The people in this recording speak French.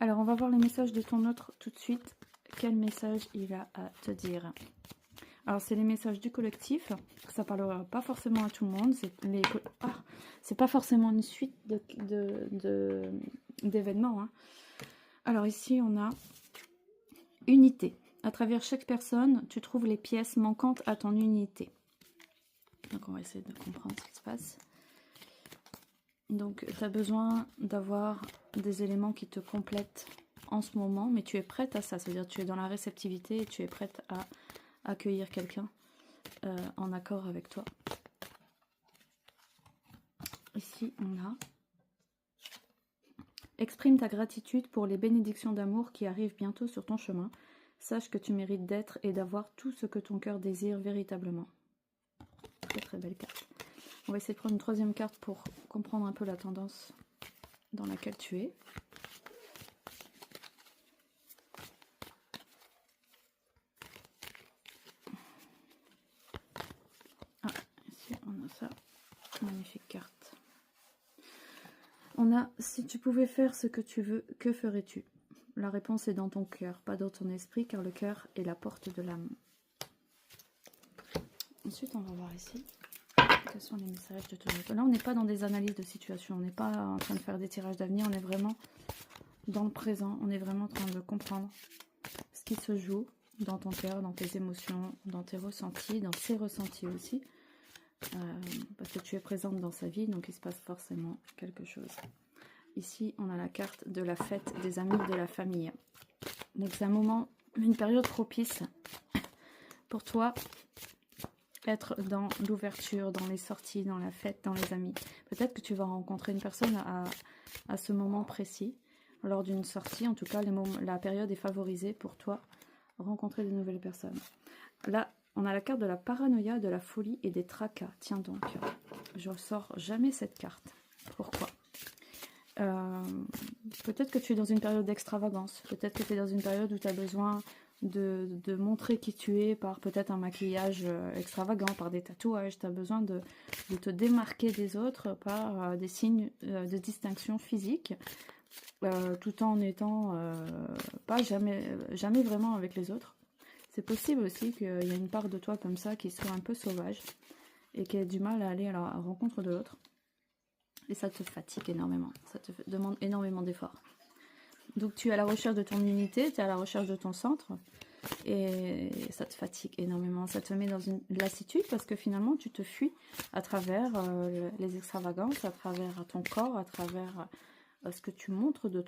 Alors, on va voir les messages de ton autre tout de suite. Quel message il a à te dire? Alors, c'est les messages du collectif. Ça parlera pas forcément à tout le monde. C'est pas forcément une suite d'événements. Hein. Alors, ici, on a unité. À travers chaque personne, tu trouves les pièces manquantes à ton unité. Donc, on va essayer de comprendre ce qui se passe. Donc, tu as besoin d'avoir des éléments qui te complètent en ce moment, mais tu es prête à ça. C'est-à-dire que tu es dans la réceptivité et tu es prête à accueillir quelqu'un en accord avec toi. Ici, on a exprime ta gratitude pour les bénédictions d'amour qui arrivent bientôt sur ton chemin. Sache que tu mérites d'être et d'avoir tout ce que ton cœur désire véritablement. Très très belle carte. On va essayer de prendre une troisième carte pour comprendre un peu la tendance dans laquelle tu es. Ah, ici on a ça. Magnifique carte. On a, si tu pouvais faire ce que tu veux, que ferais-tu? La réponse est dans ton cœur, pas dans ton esprit, car le cœur est la porte de l'âme. Ensuite, on va voir ici. Quels sont les messages de ton autre? Là, on n'est pas dans des analyses de situation, on n'est pas en train de faire des tirages d'avenir, on est vraiment dans le présent, on est vraiment en train de comprendre ce qui se joue dans ton cœur, dans tes émotions, dans tes ressentis, dans ses ressentis aussi. Parce que tu es présente dans sa vie, donc il se passe forcément quelque chose. Ici, on a la carte de la fête des amis, de la famille. Donc c'est un moment, une période propice pour toi, être dans l'ouverture, dans les sorties, dans la fête, dans les amis. Peut-être que tu vas rencontrer une personne à ce moment précis, lors d'une sortie. En tout cas, la période est favorisée pour toi, rencontrer de nouvelles personnes. Là, on a la carte de la paranoïa, de la folie et des tracas. Tiens donc, je ne sors jamais cette carte. Pourquoi? Peut-être que tu es dans une période d'extravagance. Peut-être que tu es dans une période où tu as besoin de montrer qui tu es par peut-être un maquillage extravagant, par des tatouages. Tu as besoin de te démarquer des autres par des signes de distinction physique, tout en n'étant pas jamais vraiment avec les autres. C'est possible aussi qu'il y ait une part de toi comme ça qui soit un peu sauvage et qui ait du mal à aller à la rencontre de l'autre. Et ça te fatigue énormément, ça te demande énormément d'efforts. Donc tu es à la recherche de ton unité, tu es à la recherche de ton centre, et ça te fatigue énormément, ça te met dans une lassitude parce que finalement tu te fuis à travers les extravagances, à travers ton corps, à travers ce que tu montres de